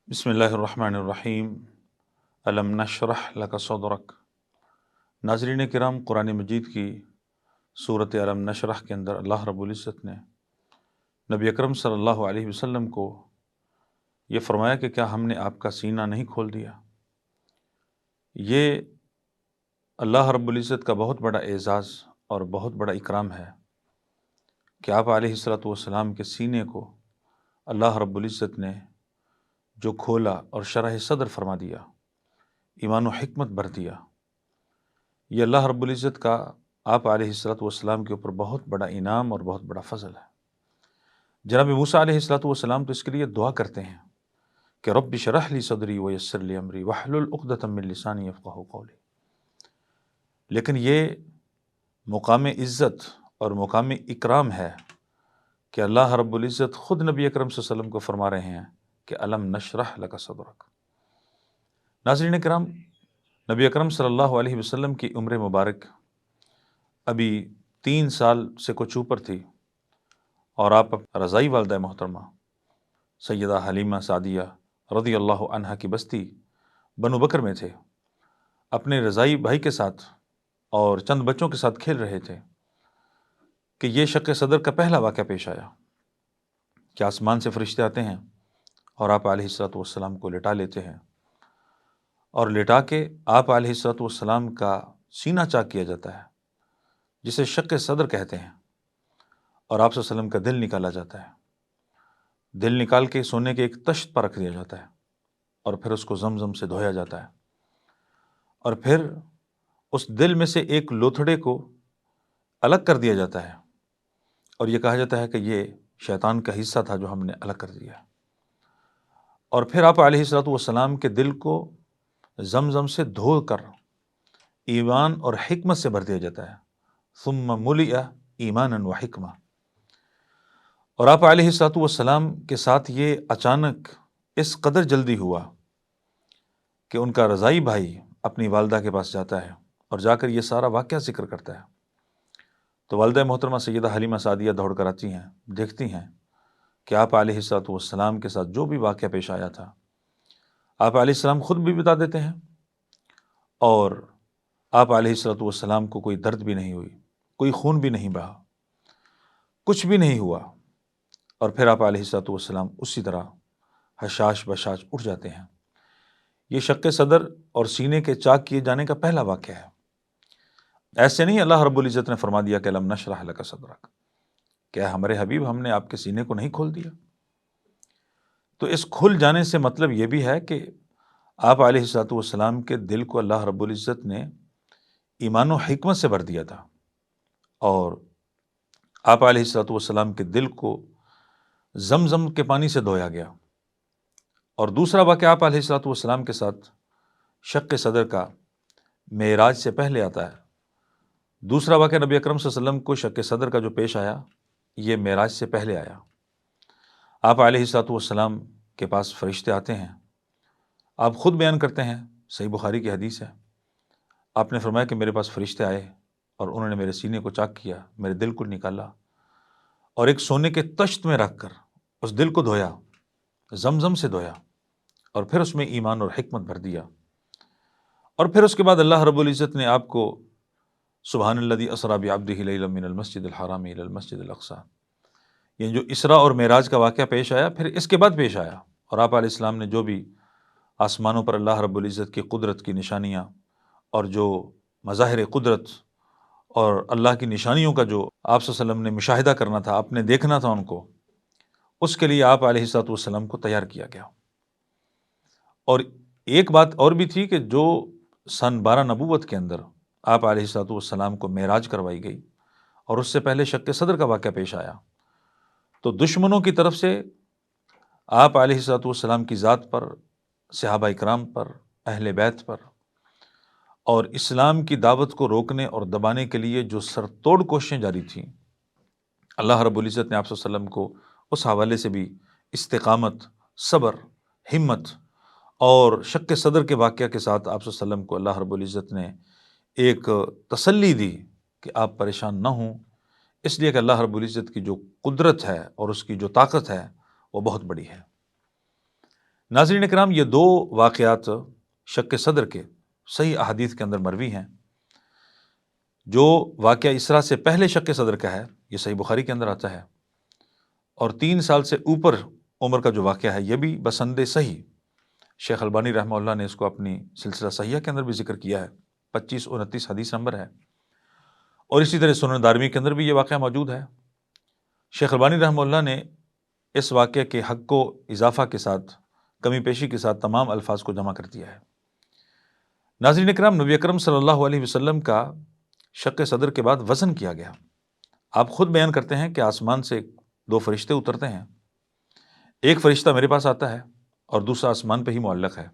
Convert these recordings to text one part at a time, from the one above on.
بسم اللہ الرحمن الرحیم۔ الم نشرح لک صدرک۔ ناظرین کرام، قرآن مجید کی صورت الم نشرح کے اندر اللہ رب العزت نے نبی اکرم صلی اللہ علیہ وسلم کو یہ فرمایا کہ کیا ہم نے آپ کا سینہ نہیں کھول دیا۔ یہ اللہ رب العزت کا بہت بڑا اعزاز اور بہت بڑا اکرام ہے کہ آپ علیہ الصلوۃ والسلام کے سینے کو اللہ رب العزت نے جو کھولا اور شرح صدر فرما دیا، ایمان و حکمت بھر دیا۔ یہ اللہ رب العزت کا آپ علیہ الصلوۃ والسلام کے اوپر بہت بڑا انعام اور بہت بڑا فضل ہے۔ جناب موسیٰ علیہ الصلوۃ والسلام تو اس کے لیے دعا کرتے ہیں کہ رب اشرح لی صدری ویسر لی امری واحلل عقدۃ من لسانی یفقہوا قولی، لیکن یہ مقام عزت اور مقام اکرام ہے کہ اللہ رب العزت خود نبی اکرم صلی اللہ علیہ وسلم کو فرما رہے ہیں کہ الم نشرح لک صدرک۔ ناظرین کرام، نبی اکرم صلی اللہ علیہ وسلم کی عمر مبارک ابھی 3 سال سے کچھ اوپر تھی، اور آپ رضائی والدہ محترمہ سیدہ حلیمہ سعدیہ رضی اللہ عنہا کی بستی بنو بکر میں تھے، اپنے رضائی بھائی کے ساتھ اور چند بچوں کے ساتھ کھیل رہے تھے کہ یہ شق صدر کا پہلا واقعہ پیش آیا کہ آسمان سے فرشتے آتے ہیں اور آپ علیہ الصلوۃ والسلام کو لٹا لیتے ہیں، اور لٹا کے آپ علیہ الصلوۃ والسلام کا سینہ چاک کیا جاتا ہے، جسے شق صدر کہتے ہیں، اور آپ صلی اللہ علیہ وسلم کا دل نکالا جاتا ہے۔ دل نکال کے سونے کے ایک تشت پر رکھ دیا جاتا ہے، اور پھر اس کو زمزم سے دھویا جاتا ہے، اور پھر اس دل میں سے ایک لوتھڑے کو الگ کر دیا جاتا ہے، اور یہ کہا جاتا ہے کہ یہ شیطان کا حصہ تھا جو ہم نے الگ کر دیا۔ اور پھر آپ علیہ الصلوۃ والسلام کے دل کو زمزم سے دھو کر ایمان اور حکمت سے بھر دیا جاتا ہے، ثم ملئ ایمانا و حکمہ۔ اور آپ علیہ الصلوۃ والسلام کے ساتھ یہ اچانک اس قدر جلدی ہوا کہ ان کا رضائی بھائی اپنی والدہ کے پاس جاتا ہے اور جا کر یہ سارا واقعہ ذکر کرتا ہے، تو والدہ محترمہ سیدہ حلیمہ سعدیہ دوڑ کر آتی ہیں، دیکھتی ہیں کہ آپ علیہ الصلوۃ والسلام کے ساتھ جو بھی واقعہ پیش آیا تھا آپ علیہ السلام خود بھی بتا دیتے ہیں، اور آپ علیہ الصلوۃ والسلام کو کوئی درد بھی نہیں ہوئی، کوئی خون بھی نہیں بہا، کچھ بھی نہیں ہوا، اور پھر آپ علیہ الصلوۃ والسلام اسی طرح حشاش بشاش اٹھ جاتے ہیں۔ یہ شق صدر اور سینے کے چاک کیے جانے کا پہلا واقعہ ہے۔ ایسے نہیں اللہ رب العزت نے فرما دیا کہ الم نشرح لک صدرک، کیا ہمارے حبیب ہم نے آپ کے سینے کو نہیں کھول دیا؟ تو اس کھل جانے سے مطلب یہ بھی ہے کہ آپ علیہ الصلوۃ والسلام کے دل کو اللہ رب العزت نے ایمان و حکمت سے بھر دیا تھا، اور آپ علیہ الصلوۃ والسلام کے دل کو زمزم کے پانی سے دھویا گیا۔ اور دوسرا واقعہ آپ علیہ الصلوۃ والسلام کے ساتھ شق صدر کا معراج سے پہلے آتا ہے۔ دوسرا واقعہ نبی اکرم صلی اللہ علیہ وسلم کو شق صدر کا جو پیش آیا، یہ معراج سے پہلے آیا۔ آپ علیہ الصلوۃ والسلام کے پاس فرشتے آتے ہیں، آپ خود بیان کرتے ہیں، صحیح بخاری کی حدیث ہے، آپ نے فرمایا کہ میرے پاس فرشتے آئے اور انہوں نے میرے سینے کو چاک کیا، میرے دل کو نکالا، اور ایک سونے کے تشت میں رکھ کر اس دل کو دھویا، زمزم سے دھویا، اور پھر اس میں ایمان اور حکمت بھر دیا۔ اور پھر اس کے بعد اللہ رب العزت نے آپ کو سبحان الذی اسری بعبدہ لیلا من المسجد الحرام الی المسجد الاقصی، یہ جو اسراء اور معراج کا واقعہ پیش آیا، پھر اس کے بعد پیش آیا، اور آپ علیہ السلام نے جو بھی آسمانوں پر اللہ رب العزت کی قدرت کی نشانیاں اور جو مظاہر قدرت اور اللہ کی نشانیوں کا جو آپ صلی اللہ علیہ وسلم نے مشاہدہ کرنا تھا، آپ نے دیکھنا تھا ان کو، اس کے لیے آپ علیہ الصلوۃ والسلام کو تیار کیا گیا۔ اور ایک بات اور بھی تھی کہ جو سن 12 نبوت کے اندر آپ علیہ الصلوۃ والسلام کو معراج کروائی گئی، اور اس سے پہلے شق صدر کا واقعہ پیش آیا، تو دشمنوں کی طرف سے آپ علیہ الصلوۃ والسلام کی ذات پر، صحابہ اکرام پر، اہل بیت پر، اور اسلام کی دعوت کو روکنے اور دبانے کے لیے جو سر توڑ کوششیں جاری تھیں، اللہ رب العزت نے آپ صلی اللہ علیہ وسلم کو اس حوالے سے بھی استقامت، صبر، ہمت، اور شق صدر کے واقعہ کے ساتھ آپ صلی اللہ علیہ وسلم کو اللہ رب العزت نے ایک تسلی دی کہ آپ پریشان نہ ہوں، اس لیے کہ اللہ رب العزت کی جو قدرت ہے اور اس کی جو طاقت ہے وہ بہت بڑی ہے۔ ناظرین کرام، یہ دو واقعات شق صدر کے صحیح احادیث کے اندر مروی ہیں۔ جو واقعہ اسرا سے پہلے شق صدر کا ہے یہ صحیح بخاری کے اندر آتا ہے، اور 3 سال سے اوپر عمر کا جو واقعہ ہے یہ بھی بسند صحیح، شیخ البانی رحمہ اللہ نے اس کو اپنی سلسلہ صحیحہ کے اندر بھی ذکر کیا ہے، 2529 حدیث نمبر ہے، اور اسی طرح سنن دارمی کے اندر بھی یہ واقعہ موجود ہے۔ شیخ البانی رحمہ اللہ نے اس واقعے کے حق کو اضافہ کے ساتھ، کمی پیشی کے ساتھ تمام الفاظ کو جمع کر دیا ہے۔ ناظرین اکرام، نبی اکرم صلی اللہ علیہ وسلم کا شق صدر کے بعد وزن کیا گیا۔ آپ خود بیان کرتے ہیں کہ آسمان سے 2 فرشتے اترتے ہیں، ایک فرشتہ میرے پاس آتا ہے اور دوسرا آسمان پہ ہی معلق ہے۔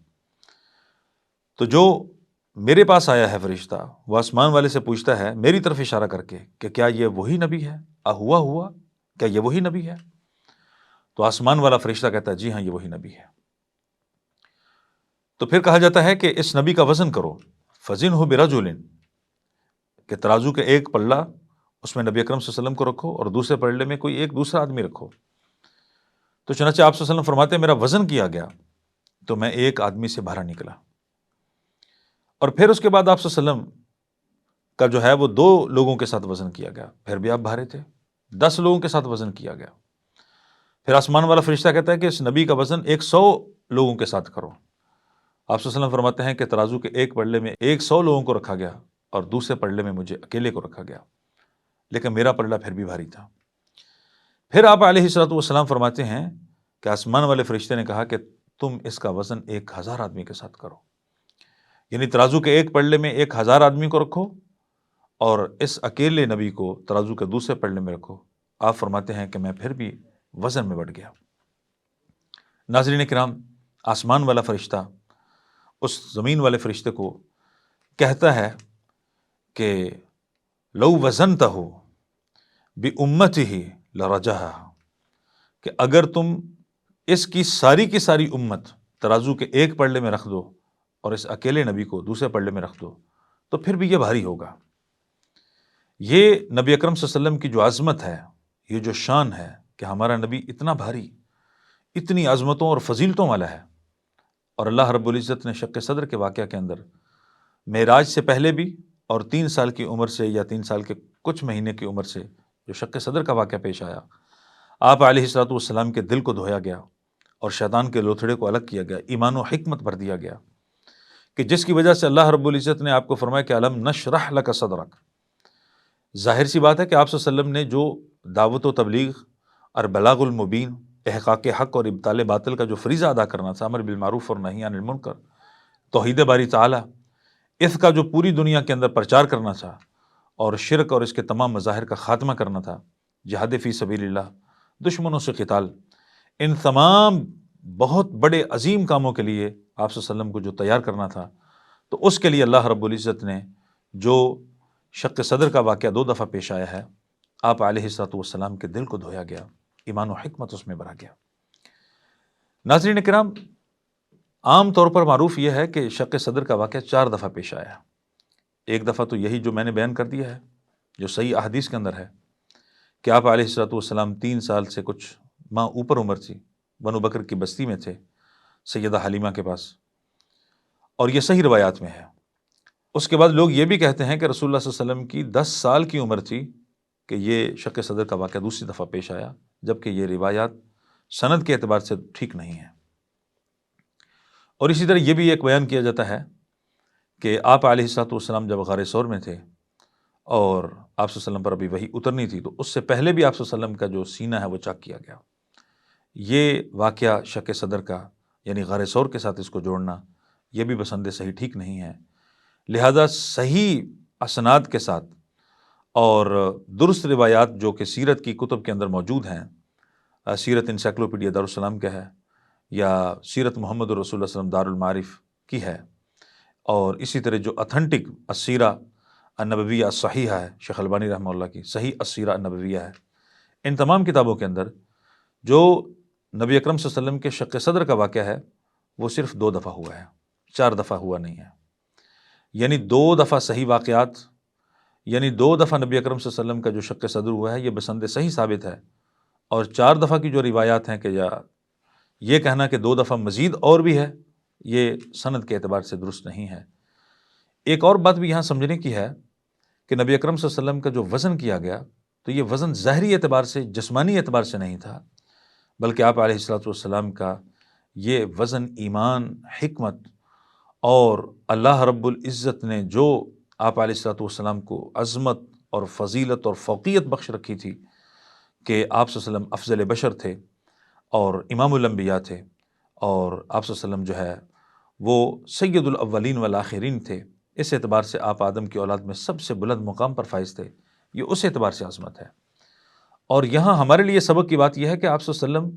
تو جو میرے پاس آیا ہے فرشتہ، وہ آسمان والے سے پوچھتا ہے میری طرف اشارہ کر کے کہ کیا یہ وہی نبی ہے؟ ہوا کیا یہ وہی نبی ہے؟ تو آسمان والا فرشتہ کہتا ہے جی ہاں، یہ وہی نبی ہے۔ تو پھر کہا جاتا ہے کہ اس نبی کا وزن کرو، فزنہ برجل، کہ ترازو کے ایک پلہ اس میں نبی اکرم صلی اللہ علیہ وسلم کو رکھو اور دوسرے پلڑے میں کوئی ایک دوسرا آدمی رکھو۔ تو چنانچہ آپ صلی اللہ علیہ وسلم فرماتے ہیں میرا وزن کیا گیا تو میں ایک آدمی سے بھارا نکلا، اور پھر اس کے بعد آپ صلی اللہ علیہ وسلم کا جو ہے وہ 2 لوگوں کے ساتھ وزن کیا گیا، پھر بھی آپ بھارے تھے، 10 لوگوں کے ساتھ وزن کیا گیا۔ پھر آسمان والا فرشتہ کہتا ہے کہ اس نبی کا وزن 100 لوگوں کے ساتھ کرو۔ آپ صلی اللہ علیہ وسلم فرماتے ہیں کہ ترازو کے ایک پلڑے میں 100 لوگوں کو رکھا گیا اور دوسرے پلڑے میں مجھے اکیلے کو رکھا گیا، لیکن میرا پلڑا پھر بھی بھاری تھا۔ پھر آپ علیہ الصلوۃ والسلام فرماتے ہیں کہ آسمان والے فرشتے نے کہا کہ تم اس کا وزن 1000 آدمی کے ساتھ کرو، یعنی ترازو کے ایک پلڑے میں 1000 آدمی کو رکھو اور اس اکیلے نبی کو ترازو کے دوسرے پلڑے میں رکھو۔ آپ فرماتے ہیں کہ میں پھر بھی وزن میں بڑھ گیا۔ ناظرین کرام، آسمان والا فرشتہ اس زمین والے فرشتے کو کہتا ہے کہ لو وزنتہ بامتہ لرجحہ، کہ اگر تم اس کی ساری امت ترازو کے ایک پلڑے میں رکھ دو اور اس اکیلے نبی کو دوسرے پلڑے میں رکھ دو تو پھر بھی یہ بھاری ہوگا۔ یہ نبی اکرم صلی اللہ علیہ وسلم کی جو عظمت ہے، یہ جو شان ہے کہ ہمارا نبی اتنا بھاری، اتنی عظمتوں اور فضیلتوں والا ہے، اور اللہ رب العزت نے شق صدر کے واقعہ کے اندر معراج سے پہلے بھی اور 3 سال کی عمر سے یا 3 سال کے کچھ مہینے کی عمر سے جو شق صدر کا واقعہ پیش آیا، آپ علیہ الصلوۃ والسلام کے دل کو دھویا گیا اور شیطان کے لوتھڑے کو الگ کیا گیا، ایمان و حکمت بھر دیا گیا، کہ جس کی وجہ سے اللہ رب العزت نے آپ کو فرمایا کہ الم نشرح لک صدرک۔ ظاہر سی بات ہے کہ آپ صلی اللہ علیہ وسلم نے جو دعوت و تبلیغ اور بلاغ المبین، احقاق حق اور ابطال باطل کا جو فریضہ ادا کرنا تھا، امر بالمعروف اور نہی عن المنکر، توحید باری تعالیٰ، اس کا جو پوری دنیا کے اندر پرچار کرنا تھا، اور شرک اور اس کے تمام مظاہر کا خاتمہ کرنا تھا، جہاد فی سبیل اللہ، دشمنوں سے قتال، ان تمام بہت بڑے عظیم کاموں کے لیے آپ صلی اللہ علیہ وسلم کو جو تیار کرنا تھا، تو اس کے لیے اللہ رب العزت نے جو شق صدر کا واقعہ 2 دفعہ پیش آیا ہے، آپ علیہ الصلوۃ والسلام کے دل کو دھویا گیا، ایمان و حکمت اس میں بھرا گیا۔ ناظرین کرام، عام طور پر معروف یہ ہے کہ شق صدر کا واقعہ 4 دفعہ پیش آیا ہے۔ ایک دفعہ تو یہی جو میں نے بیان کر دیا ہے، جو صحیح احادیث کے اندر ہے، کہ آپ علیہ الصلوۃ والسلام 3 سال سے کچھ ماہ اوپر عمر تھی، بنو بکر کی بستی میں تھے، سیدہ حلیمہ کے پاس، اور یہ صحیح روایات میں ہے۔ اس کے بعد لوگ یہ بھی کہتے ہیں کہ رسول اللہ صلی اللہ علیہ وسلم کی 10 سال کی عمر تھی کہ یہ شق صدر کا واقعہ دوسری دفعہ پیش آیا، جبکہ یہ روایات سند کے اعتبار سے ٹھیک نہیں ہیں۔ اور اسی طرح یہ بھی ایک بیان کیا جاتا ہے کہ آپ علیہ الصلوۃ والسلام جب غار ثور میں تھے اور آپ صلی اللہ علیہ وسلم پر ابھی وحی اترنی تھی، تو اس سے پہلے بھی آپ صلی اللہ علیہ وسلم کا جو سینہ ہے وہ چاک کیا گیا۔ یہ واقعہ شق صدر کا، یعنی غار ثور کے ساتھ اس کو جوڑنا، یہ بھی بسند صحیح ٹھیک نہیں ہے۔ لہذا صحیح اسناد کے ساتھ اور درست روایات جو کہ سیرت کی کتب کے اندر موجود ہیں، سیرت انسائکلوپیڈیا دارالسلام کا ہے، یا سیرت محمد رسول اللہ صلی اللہ علیہ وسلم دار المعارف کی ہے، اور اسی طرح جو اتھنٹک السیرہ النبویہ الصحیحہ ہے، شیخ البانی رحمہ اللہ کی صحیح السیرہ النبویہ ہے، ان تمام کتابوں کے اندر جو نبی اکرم صلی اللہ علیہ وسلم کے شق صدر کا واقعہ ہے وہ صرف 2 دفعہ ہوا ہے، 4 دفعہ ہوا نہیں ہے۔ یعنی 2 دفعہ صحیح واقعات، یعنی 2 دفعہ نبی اکرم صلی اللہ علیہ وسلم کا جو شق صدر ہوا ہے یہ بسند صحیح ثابت ہے، اور 4 دفعہ کی جو روایات ہیں کہ یا یہ کہنا کہ 2 دفعہ مزید اور بھی ہے، یہ سند کے اعتبار سے درست نہیں ہے۔ ایک اور بات بھی یہاں سمجھنے کی ہے کہ نبی اکرم صلی اللہ علیہ وسلم کا جو وزن کیا گیا تو یہ وزن ظاہری اعتبار سے، جسمانی اعتبار سے نہیں تھا، بلکہ آپ علیہ الصلوۃ والسلام کا یہ وزن ایمان، حکمت اور اللہ رب العزت نے جو آپ علیہ الصلوۃ والسلام کو عظمت اور فضیلت اور فوقیت بخش رکھی تھی کہ آپ صلی اللہ علیہ وسلم افضل بشر تھے اور امام الانبیاء تھے، اور آپ صلی اللہ علیہ وسلم جو ہے وہ سید الاولین والآخرین تھے، اس اعتبار سے آپ آدم کی اولاد میں سب سے بلند مقام پر فائز تھے، یہ اس اعتبار سے عظمت ہے۔ اور یہاں ہمارے لیے سبق کی بات یہ ہے کہ آپ صلی اللہ علیہ وسلم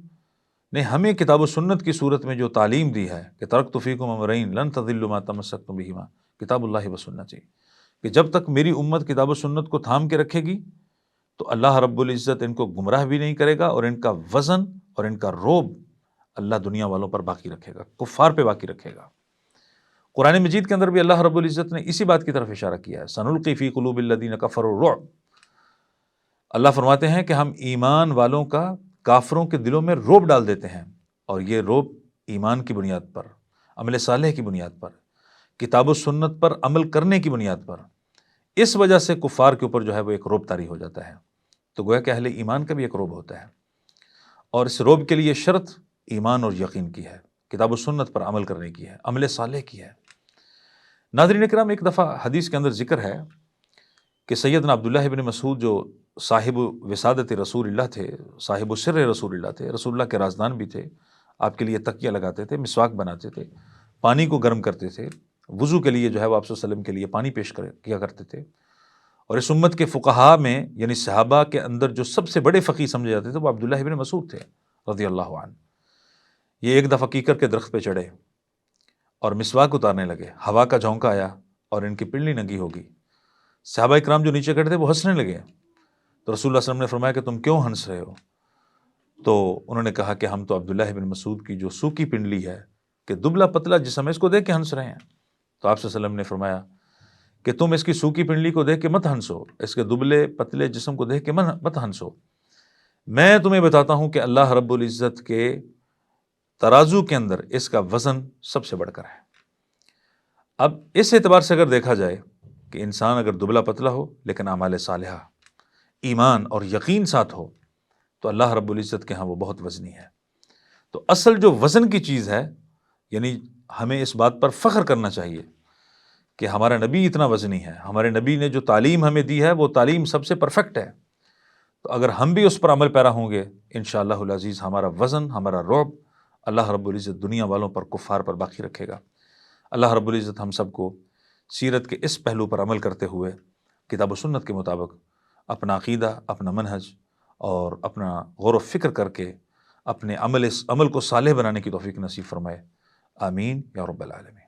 نے ہمیں کتاب و سنت کی صورت میں جو تعلیم دی ہے کہ ترکت فیکم امرین لن تضلوا ما تمسکتم بہما، کتاب اللہ و سنتی، کہ جب تک میری امت کتاب و سنت کو تھام کے رکھے گی تو اللہ رب العزت ان کو گمراہ بھی نہیں کرے گا، اور ان کا وزن اور ان کا روب اللہ دنیا والوں پر باقی رکھے گا، کفار پہ باقی رکھے گا۔ قرآن مجید کے اندر بھی اللہ رب العزت نے اسی بات کی طرف اشارہ کیا ہے، سنلقی فی قلوب الذین کفروا الرعب۔ اللہ فرماتے ہیں کہ ہم ایمان والوں کا کافروں کے دلوں میں روب ڈال دیتے ہیں، اور یہ روب ایمان کی بنیاد پر، عمل صالح کی بنیاد پر، کتاب و سنت پر عمل کرنے کی بنیاد پر، اس وجہ سے کفار کے اوپر جو ہے وہ ایک روب طاری ہو جاتا ہے۔ تو گویا کہ اہل ایمان کا بھی ایک روب ہوتا ہے، اور اس روب کے لیے شرط ایمان اور یقین کی ہے، کتاب و سنت پر عمل کرنے کی ہے، عمل صالح کی ہے۔ ناظرین کرام، ایک دفعہ حدیث کے اندر ذکر ہے کہ سیدنا عبداللہ بن مسعود جو صاحب وسادت رسول اللہ تھے، صاحب السر رسول اللہ تھے، رسول اللہ کے رازدان بھی تھے، آپ کے لیے تکیہ لگاتے تھے، مسواک بناتے تھے، پانی کو گرم کرتے تھے، وضو کے لیے جو ہے وہ آپ صلی اللہ علیہ وسلم کے لیے پانی پیش کیا کرتے تھے، اور اس امت کے فقہاء میں یعنی صحابہ کے اندر جو سب سے بڑے فقیہ سمجھے جاتے تھے وہ عبداللہ بن مسعود تھے رضی اللہ عنہ۔ یہ ایک دفعہ کیکر کے درخت پہ چڑھے اور مسواک اتارنے لگے، ہوا کا جھونکا آیا اور ان کی پنڈلی ننگی ہو گئی۔ صحابہ اکرام جو نیچے کھڑے تھے وہ ہنسنے لگے، تو رسول اللہ صلی اللہ علیہ وسلم نے فرمایا کہ تم کیوں ہنس رہے ہو؟ تو انہوں نے کہا کہ ہم تو عبداللہ بن مسعود کی جو سوکھی پنڈلی ہے، کہ دبلا پتلا جسم ہے، اس کو دیکھ کے ہنس رہے ہیں۔ تو آپ صلی اللہ علیہ وسلم نے فرمایا کہ تم اس کی سوکھی پنڈلی کو دیکھ کے مت ہنسو، اس کے دبلے پتلے جسم کو دیکھ کے مت ہنسو، میں تمہیں بتاتا ہوں کہ اللہ رب العزت کے ترازو کے اندر اس کا وزن سب سے بڑھ کر ہے۔ اب اس اعتبار سے اگر دیکھا جائے کہ انسان اگر دبلا پتلا ہو لیکن اعمال صالحہ، ایمان اور یقین ساتھ ہو تو اللہ رب العزت کے ہاں وہ بہت وزنی ہے۔ تو اصل جو وزن کی چیز ہے، یعنی ہمیں اس بات پر فخر کرنا چاہیے کہ ہمارا نبی اتنا وزنی ہے، ہمارے نبی نے جو تعلیم ہمیں دی ہے وہ تعلیم سب سے پرفیکٹ ہے۔ تو اگر ہم بھی اس پر عمل پیرا ہوں گے انشاءاللہ العزیز، ہمارا وزن، ہمارا رعب اللہ رب العزت دنیا والوں پر، کفار پر باقی رکھے گا۔ اللہ رب العزت ہم سب کو سیرت کے اس پہلو پر عمل کرتے ہوئے کتاب و سنت کے مطابق اپنا عقیدہ، اپنا منہج اور اپنا غور و فکر کر کے اپنے عمل کو صالح بنانے کی توفیق نصیب فرمائے، آمین یا رب العالمین۔